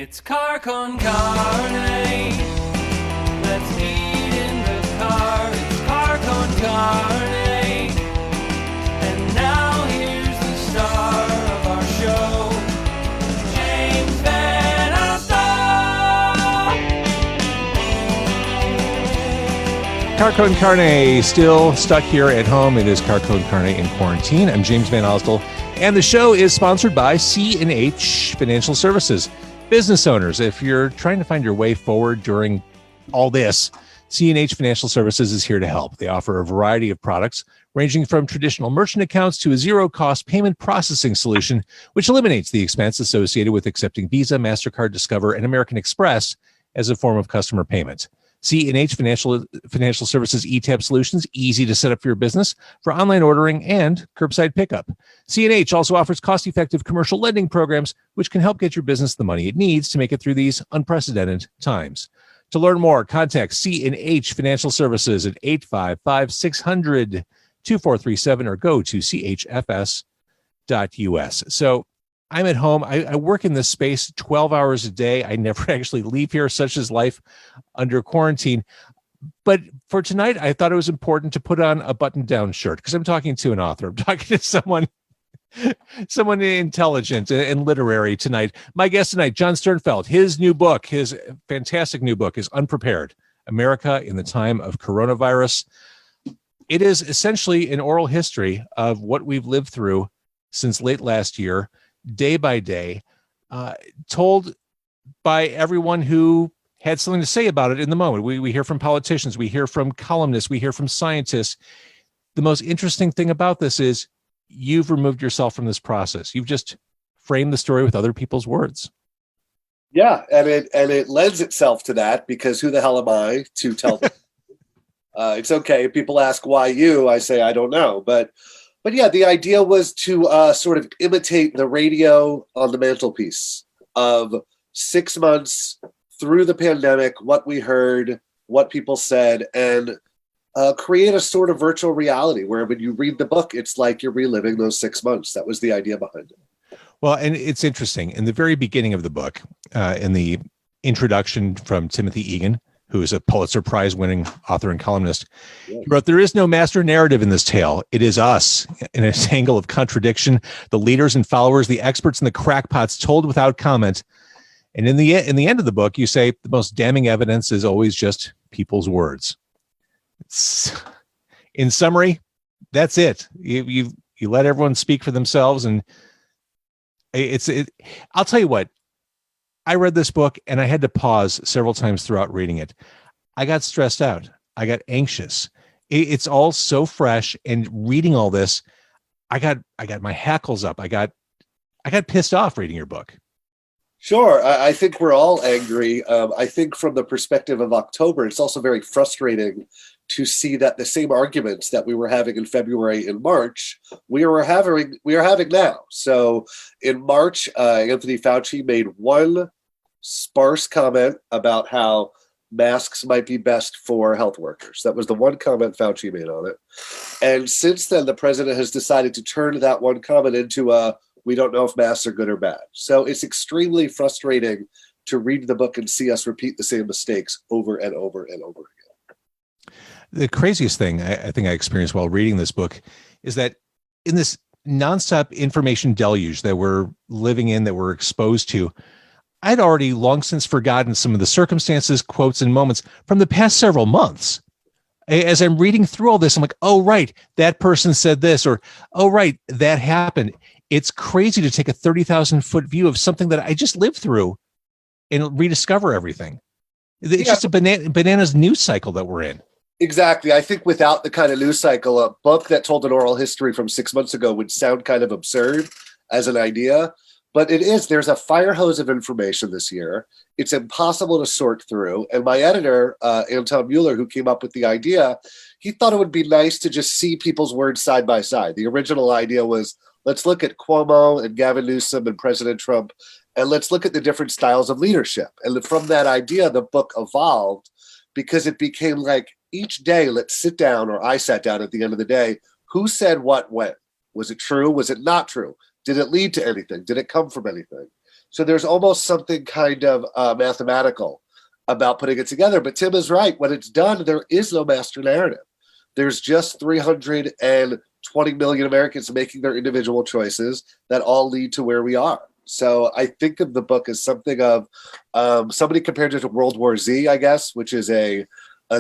It's Car Con Carne. Let's eat in the car. It's Car Con Carne. And now here's the star of our show, James Van Alstyne. Car Con Carne, still stuck here at home. It is Car Con Carne in quarantine. I'm James Van Alstyne, and the show is sponsored by C&H Financial Services. Business owners, if you're trying to find your way forward during all this, C&H Financial Services is here to help. They offer a variety of products, ranging from traditional merchant accounts to a zero-cost payment processing solution, which eliminates the expense associated with accepting Visa, MasterCard, Discover, and American Express as a form of customer payment. C&H Financial Services eTap solutions, easy to set up for your business for online ordering and curbside pickup. C&H also offers cost-effective commercial lending programs, which can help get your business the money it needs to make it through these unprecedented times. To learn more, contact C&H Financial Services at 855-600-2437 or go to chfs.us. So I'm at home. I work in this space 12 hours a day. I never actually leave here, such is life under quarantine. But for tonight, I thought it was important to put on a button-down shirt because I'm talking to an author. I'm talking to someone intelligent and literary tonight. My guest tonight, Jon Sternfeld. His new book, his fantastic new book, is Unprepared: America in the Time of Coronavirus. It is essentially an oral history of what we've lived through since late last year, day by day, told by everyone who had something to say about it in the moment. We hear from politicians, we hear from columnists, we hear from scientists. The most interesting thing about this is you've removed yourself from this process. You've just framed the story with other people's words. Yeah, and it lends itself to that, because who the hell am I to tell them? It's okay if people ask why you, I say I don't know, But yeah, the idea was to sort of imitate the radio on the mantelpiece of 6 months through the pandemic, what we heard, what people said, and create a sort of virtual reality where when you read the book, it's like you're reliving those 6 months. That was the idea behind it. Well, and it's interesting. In the very beginning of the book, in the introduction from Timothy Egan, who is a Pulitzer Prize-winning author and columnist, he wrote, "There is no master narrative in this tale. It is us, in a tangle of contradiction, the leaders and followers, the experts and the crackpots, told without comment." And in the end of the book, you say the most damning evidence is always just people's words. In summary, that's it. You let everyone speak for themselves, and I'll tell you what. I read this book and I had to pause several times throughout reading it. I got stressed out. I got anxious. It's all so fresh, and reading all this, I got my hackles up. I got pissed off reading your book. Sure. I think we're all angry. I think from the perspective of October, it's also very frustrating to see that the same arguments that we were having in February and March, we are having now. So in March, Anthony Fauci made one sparse comment about how masks might be best for health workers. That was the one comment Fauci made on it. And since then, the president has decided to turn that one comment into we don't know if masks are good or bad. So it's extremely frustrating to read the book and see us repeat the same mistakes over and over and over again. The craziest thing I think I experienced while reading this book is that in this nonstop information deluge that we're living in, that we're exposed to, I'd already long since forgotten some of the circumstances, quotes, and moments from the past several months. As I'm reading through all this, I'm like, oh, right, that person said this, or, oh, right, that happened. It's crazy to take a 30,000-foot view of something that I just lived through and rediscover everything. It's just a bananas news cycle that we're in. Exactly. I think without the kind of news cycle, a book that told an oral history from 6 months ago would sound kind of absurd as an idea. But it is. There's a fire hose of information this year. It's impossible to sort through. And my editor, Anton Mueller, who came up with the idea, he thought it would be nice to just see people's words side by side. The original idea was, let's look at Cuomo and Gavin Newsom and President Trump, and let's look at the different styles of leadership. And from that idea, the book evolved, because it became like each day, let's sit down, or I sat down at the end of the day, who said what when? Was it true? Was it not true? Did it lead to anything? Did it come from anything? So there's almost something kind of mathematical about putting it together. But Tim is right. When it's done, there is no master narrative. There's just 320 million Americans making their individual choices that all lead to where we are. So I think of the book as something of somebody compared it to World War Z, I guess, which is a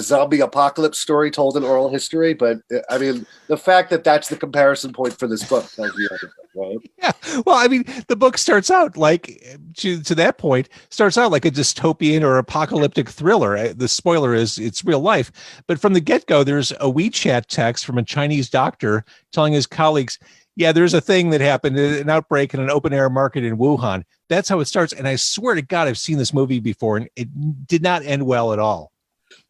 zombie apocalypse story told in oral history. But I mean, the fact that that's the comparison point for this book tells you everything, right? Yeah. Well, I mean, the book starts out like, to that point, starts out like a dystopian or apocalyptic thriller. The spoiler is it's real life. But from the get-go, there's a WeChat text from a Chinese doctor telling his colleagues, yeah, there's a thing that happened, an outbreak in an open-air market in Wuhan. That's how it starts. And I swear to God, I've seen this movie before, and it did not end well at all.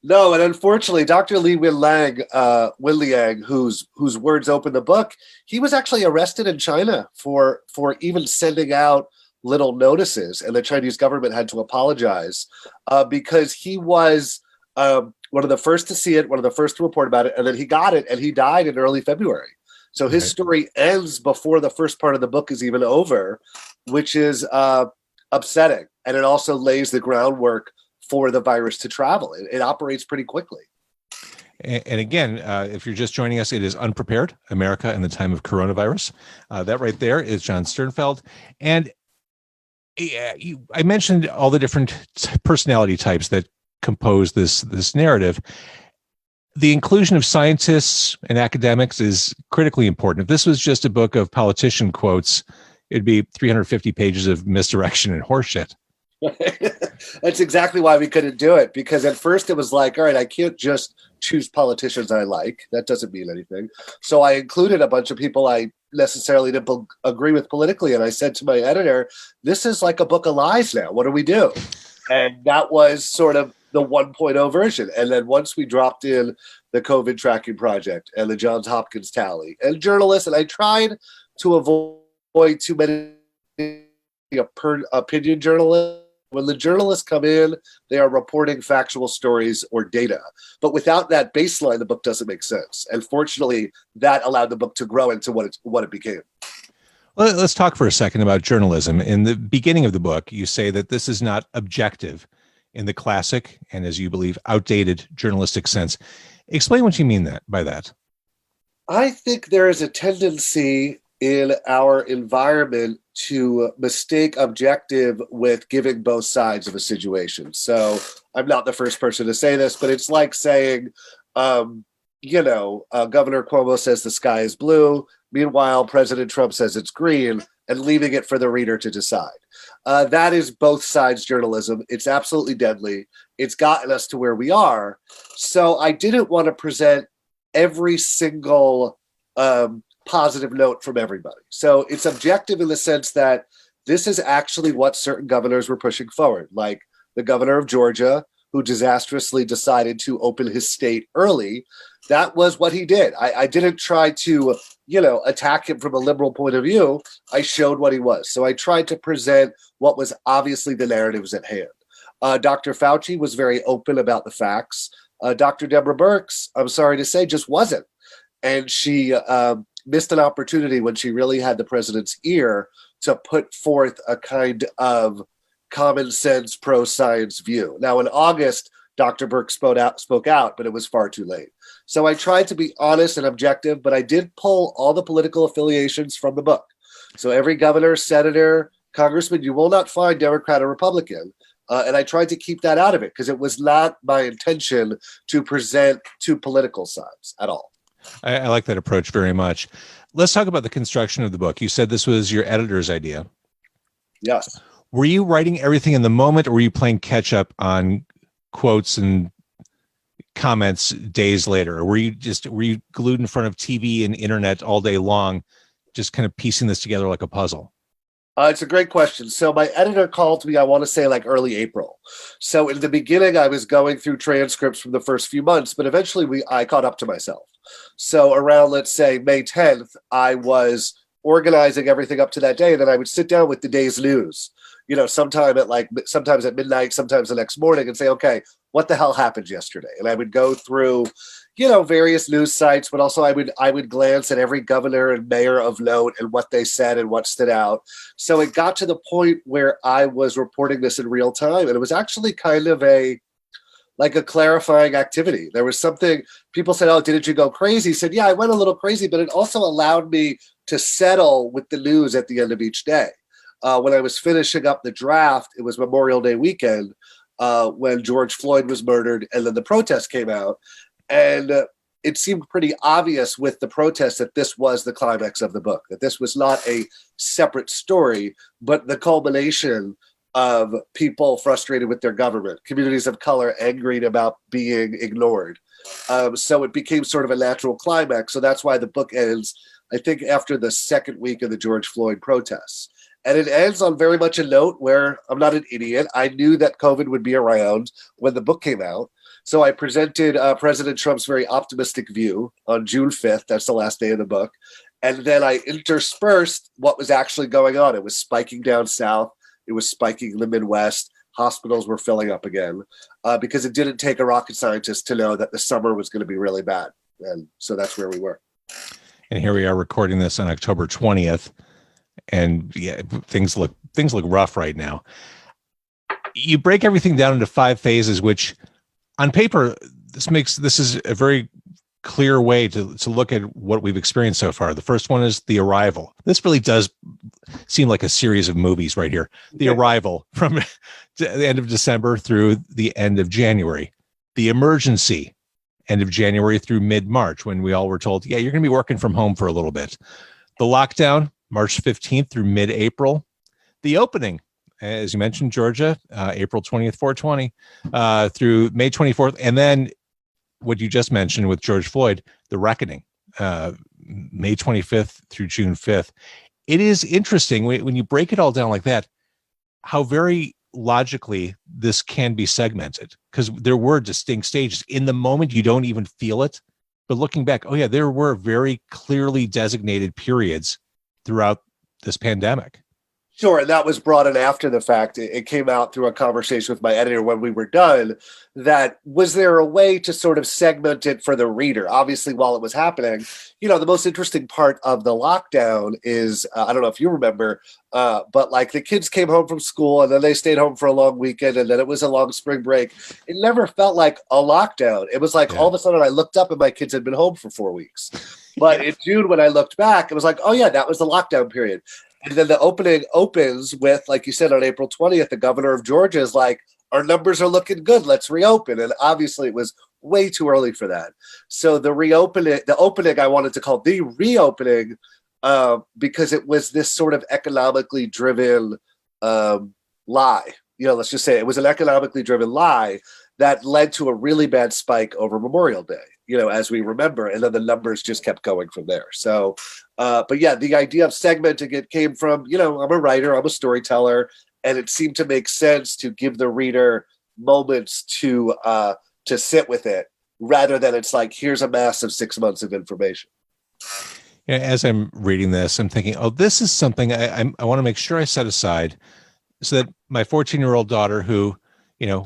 No, and unfortunately, Dr. Li Wenliang, whose words open the book, he was actually arrested in China for even sending out little notices, and the Chinese government had to apologize because he was one of the first to see it, one of the first to report about it, and then he got it, and he died in early February. So his story ends before the first part of the book is even over, which is upsetting, and it also lays the groundwork for the virus to travel. It operates pretty quickly. And again, if you're just joining us, it is Unprepared, America in the Time of Coronavirus. That right there is Jon Sternfeld. And I mentioned all the different personality types that compose this narrative. The inclusion of scientists and academics is critically important. If this was just a book of politician quotes, it'd be 350 pages of misdirection and horseshit. That's exactly why we couldn't do it, because at first it was like, all right, I can't just choose politicians I like. That doesn't mean anything. So I included a bunch of people I necessarily didn't agree with politically. And I said to my editor, this is like a book of lies now. What do we do? And that was sort of the 1.0 version. And then once we dropped in the COVID tracking project and the Johns Hopkins tally and journalists, and I tried to avoid too many opinion journalists. When the journalists come in, they are reporting factual stories or data. But without that baseline, the book doesn't make sense. And fortunately, that allowed the book to grow into what it became. Well, let's talk for a second about journalism. In the beginning of the book, you say that this is not objective in the classic and, as you believe, outdated journalistic sense. Explain what you mean by that. I think there is a tendency in our environment to mistake objective with giving both sides of a situation. So I'm not the first person to say this, but it's like saying, Governor Cuomo says the sky is blue. Meanwhile, President Trump says it's green, and leaving it for the reader to decide. That is both sides journalism. It's absolutely deadly. It's gotten us to where we are. So I didn't want to present every single positive note from everybody. So it's objective in the sense that this is actually what certain governors were pushing forward, like the governor of Georgia, who disastrously decided to open his state early. That was what he did. I didn't try to, attack him from a liberal point of view. I showed what he was. So I tried to present what was obviously the narratives at hand. Dr. Fauci was very open about the facts. Dr. Deborah Birx, I'm sorry to say, just wasn't. And she missed an opportunity when she really had the president's ear to put forth a kind of common sense pro-science view. Now, in August, Dr. Birx spoke out, but it was far too late. So I tried to be honest and objective, but I did pull all the political affiliations from the book. So every governor, senator, congressman, you will not find Democrat or Republican. And I tried to keep that out of it because it was not my intention to present two political sides at all. I like that approach very much. Let's talk about the construction of the book. You said this was your editor's idea. Yes. Were you writing everything in the moment, or were you playing catch up on quotes and comments days later? Or were you glued in front of TV and internet all day long, just kind of piecing this together like a puzzle? It's a great question. So my editor called me, I want to say like early April. So in the beginning, I was going through transcripts from the first few months, but eventually I caught up to myself. So around, let's say, May 10th, I was organizing everything up to that day. And then I would sit down with the day's news, sometimes at midnight, sometimes the next morning, and say, okay, what the hell happened yesterday? And I would go through, various news sites, but also I would glance at every governor and mayor of note and what they said and what stood out. So it got to the point where I was reporting this in real time, and it was actually kind of a clarifying activity. There was something people said, "Oh, didn't you go crazy?" He said, "Yeah, I went a little crazy, but it also allowed me to settle with the news at the end of each day." When I was finishing up the draft, it was Memorial Day weekend when George Floyd was murdered, and then the protest came out. And it seemed pretty obvious with the protest that this was the climax of the book, that this was not a separate story, but the culmination of people frustrated with their government, communities of color angry about being ignored. So it became sort of a natural climax. So that's why the book ends, I think, after the second week of the George Floyd protests. And it ends on very much a note where I'm not an idiot. I knew that COVID would be around when the book came out. So I presented President Trump's very optimistic view on June 5th. That's the last day of the book. And then I interspersed what was actually going on. It was spiking down south. It was spiking in the Midwest. Hospitals were filling up again because it didn't take a rocket scientist to know that the summer was going to be really bad. And so that's where we were. And here we are recording this on October 20th. And yeah, things look rough right now. You break everything down into 5 phases, which on paper, this is a very clear way to look at what we've experienced so far. The first one is the arrival. This really does seem like a series of movies right here. The arrival from the end of December through the end of January. The emergency, end of January through mid-March, when we all were told, yeah, you're going to be working from home for a little bit. The lockdown, March 15th through mid-April. The opening, as you mentioned, Georgia, April 20th, 420, through May 24th. And then what you just mentioned with George Floyd, the reckoning, May 25th through June 5th. It is interesting when you break it all down like that, how very logically this can be segmented, because there were distinct stages. In the moment, you don't even feel it. But looking back, oh yeah, there were very clearly designated periods throughout this pandemic. Sure, and that was brought in after the fact. It came out through a conversation with my editor when we were done, that was there a way to sort of segment it for the reader? Obviously, while it was happening, the most interesting part of the lockdown is, I don't know if you remember, but like the kids came home from school and then they stayed home for a long weekend and then it was a long spring break. It never felt like a lockdown. It was like all of a sudden I looked up and my kids had been home for 4 weeks. But in June, when I looked back, it was like, oh yeah, that was the lockdown period. And then the opening opens with, like you said, on April 20th, the governor of Georgia is like, our numbers are looking good, let's reopen. And obviously it was way too early for that. So the opening I wanted to call the reopening because it was this sort of economically driven lie. Let's just say it was an economically driven lie that led to a really bad spike over Memorial Day, as we remember. And then the numbers just kept going from there. So, but yeah, the idea of segmenting it came from, I'm a writer, I'm a storyteller, and it seemed to make sense to give the reader moments to sit with it, rather than it's like, here's a massive 6 months of information. Yeah, as I'm reading this, I'm thinking, oh, this is something I want to make sure I set aside so that my 14-year-old daughter, who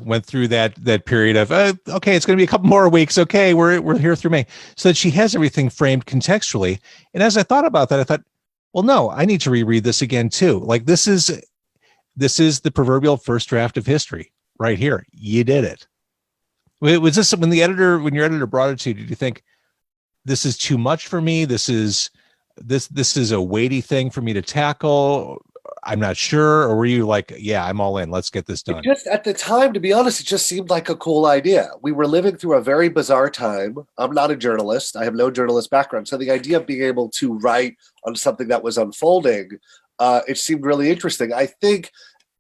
went through that period of, okay, it's going to be a couple more weeks. Okay, we're here through May, so that she has everything framed contextually. And as I thought about that, I thought, well, no, I need to reread this again too. Like this is the proverbial first draft of history right here. You did it. Was this when your editor brought it to you? Did you think this is too much for me? This is a weighty thing for me to tackle? I'm not sure. Or were you like, yeah, I'm all in, let's get this done? Just at the time, to be honest, it just seemed like a cool idea. We were living through a very bizarre time. I'm not a journalist. I have no journalist background. So the idea of being able to write on something that was unfolding, it seemed really interesting. I think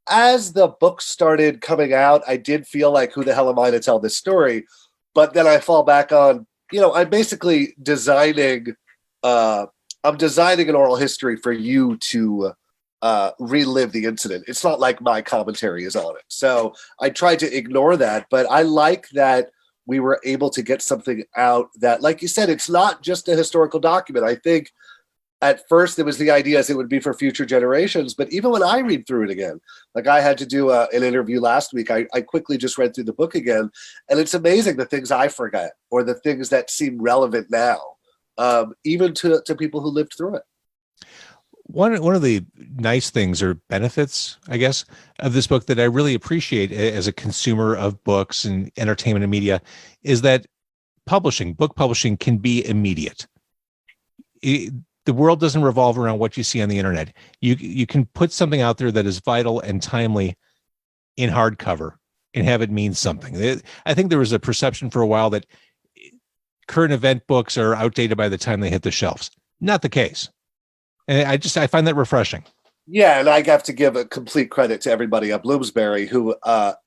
as the book started coming out, I did feel like, who the hell am I to tell this story? But then I fall back on, I'm basically designing an oral history for you to relive the incident. It's not like my commentary is on it. So I tried to ignore that, but I like that we were able to get something out that, like you said, it's not just a historical document. I think at first it was the idea as it would be for future generations, but even when I read through it again, like I had to do an interview last week, I quickly just read through the book again, and it's amazing the things I forget or the things that seem relevant now, even to people who lived through it. One of the nice things or benefits, I guess, of this book that I really appreciate as a consumer of books and entertainment and media is that book publishing can be immediate. The world doesn't revolve around what you see on the internet. You can put something out there that is vital and timely in hardcover and have it mean something. I think there was a perception for a while that current event books are outdated by the time they hit the shelves. Not the case. And I find that refreshing. Yeah, and I have to give a complete credit to everybody at Bloomsbury who,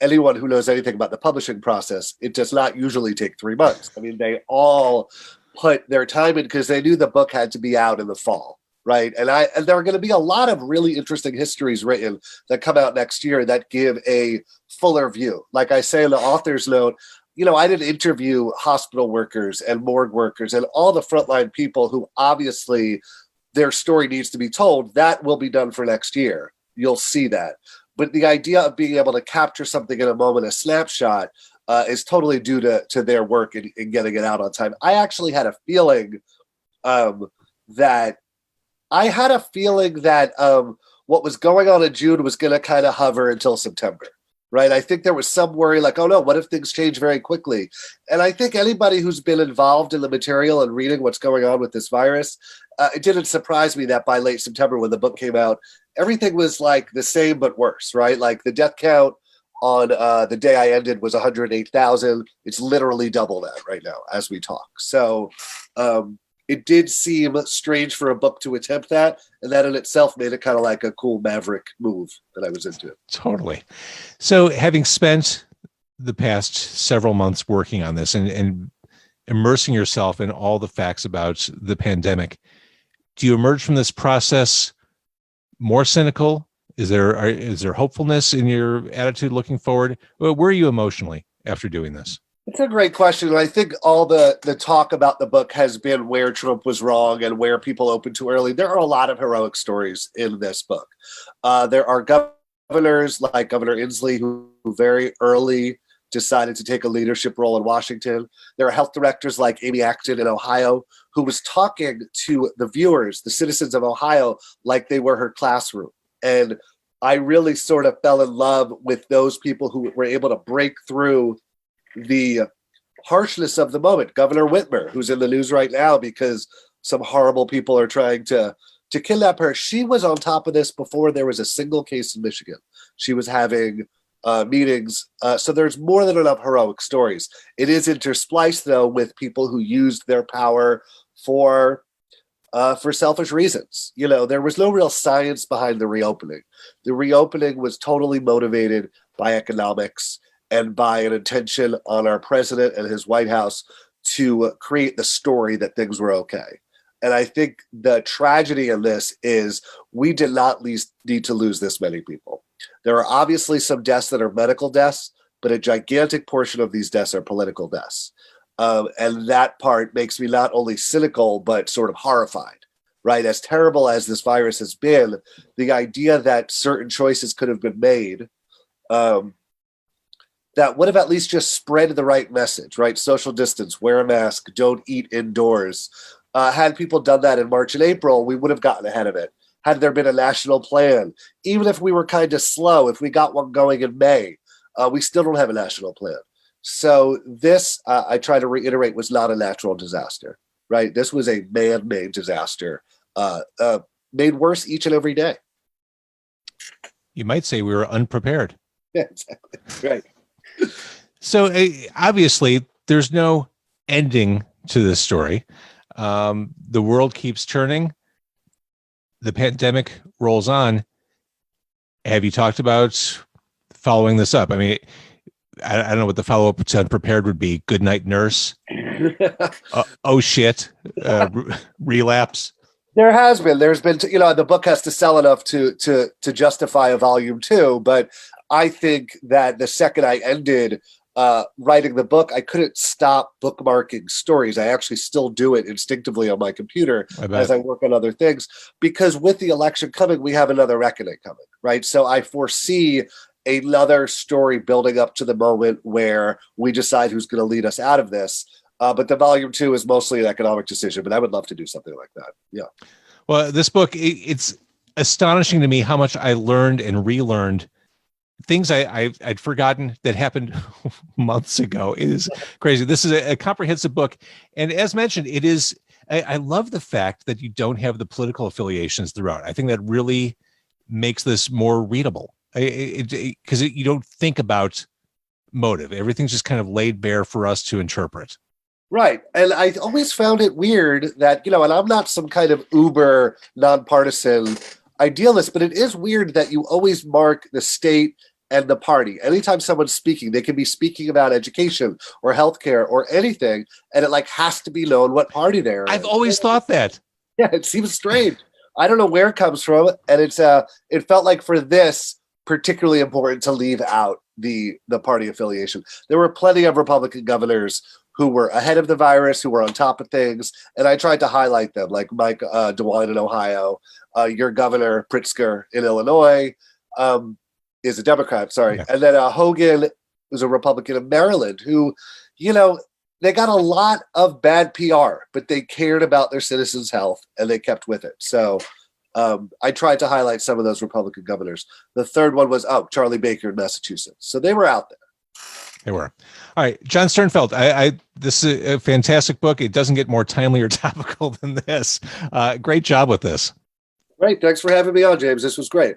anyone who knows anything about the publishing process, it does not usually take 3 months. I mean, they all put their time in because they knew the book had to be out in the fall, right? And there are going to be a lot of really interesting histories written that come out next year that give a fuller view. Like I say in the author's note, I did interview hospital workers and morgue workers and all the frontline people who obviously their story needs to be told. That will be done for next year. You'll see that. But the idea of being able to capture something in a moment, a snapshot, is totally due to their work in getting it out on time. I actually had a feeling that what was going on in June was going to kind of hover until September, right? I think there was some worry like, oh no, what if things change very quickly? And I think anybody who's been involved in the material and reading what's going on with this virus, it didn't surprise me that by late September when the book came out, everything was like the same but worse, right? Like the death count on the day I ended was 108,000. It's literally double that right now as we talk. So it did seem strange for a book to attempt that. And that in itself made it kind of like a cool maverick move that I was into. Totally. So having spent the past several months working on this and immersing yourself in all the facts about the pandemic, do you emerge from this process more cynical? Is there hopefulness in your attitude looking forward? Where are you emotionally after doing this? It's a great question. I think all the talk about the book has been where Trump was wrong and where people opened too early. There are a lot of heroic stories in this book. There are governors like Governor Inslee who very early decided to take a leadership role in Washington. There are health directors like Amy Acton in Ohio who was talking to the viewers, the citizens of Ohio, like they were her classroom. And I really sort of fell in love with those people who were able to break through the harshness of the moment. Governor Whitmer, who's in the news right now because some horrible people are trying to kidnap her. She was on top of this before there was a single case in Michigan. She was having meetings. So there's more than enough heroic stories. It is interspliced, though, with people who used their power for selfish reasons. There was no real science behind the reopening. The reopening was totally motivated by economics and by an intention on our president and his White House to create the story that things were okay. And I think the tragedy in this is we did not need to lose this many people. There are obviously some deaths that are medical deaths, but a gigantic portion of these deaths are political deaths. And that part makes me not only cynical, but sort of horrified, right? As terrible as this virus has been, the idea that certain choices could have been made that would have at least just spread the right message, right? Social distance, wear a mask, don't eat indoors. Had people done that in March and April, we would have gotten ahead of it. Had there been a national plan, even if we were kind of slow, if we got one going in May, we still don't have a national plan. So this, I try to reiterate, was not a natural disaster, right? This was a man-made disaster, made worse each and every day. You might say we were unprepared. Yeah, exactly. Right. So obviously, there's no ending to this story. The world keeps turning. The pandemic rolls on. Have you talked about following this up? I mean, I don't know what the follow-up to Unprepared would be. Good night, nurse. Oh shit. Relapse. There's been, the book has to sell enough to justify a volume 2, but I think that the second I ended, writing the book, I couldn't stop bookmarking stories. I actually still do it instinctively on my computer as I work on other things, because with the election coming, we have another reckoning coming, right? So I foresee another story building up to the moment where we decide who's going to lead us out of this. But the volume 2 is mostly an economic decision, but I would love to do something like that. Yeah. Well, this book, it's astonishing to me how much I learned and relearned things I'd forgotten that happened months ago. It is crazy. This is a comprehensive book. And as mentioned, it is, I love the fact that you don't have the political affiliations throughout. I think that really makes this more readable, because you don't think about motive. Everything's just kind of laid bare for us to interpret. Right. And I always found it weird that, and I'm not some kind of uber nonpartisan idealist, but it is weird that you always mark the state and the party. Anytime someone's speaking, they can be speaking about education or healthcare or anything, and it has to be known what party they're in. I've always thought that. Yeah, it seems strange. I don't know where it comes from, and it felt like for this particularly important to leave out the party affiliation. There were plenty of Republican governors who were ahead of the virus, who were on top of things. And I tried to highlight them, like Mike DeWine in Ohio, your governor Pritzker in Illinois is a Democrat, sorry. Yeah. And then Hogan was a Republican of Maryland who, they got a lot of bad PR, but they cared about their citizens' health and they kept with it. So I tried to highlight some of those Republican governors. The third one was Charlie Baker in Massachusetts. So they were out there. They were. All right, Jon Sternfeld, this is a fantastic book. It doesn't get more timely or topical than this. Great job with this. Great. Thanks for having me on, James. This was great.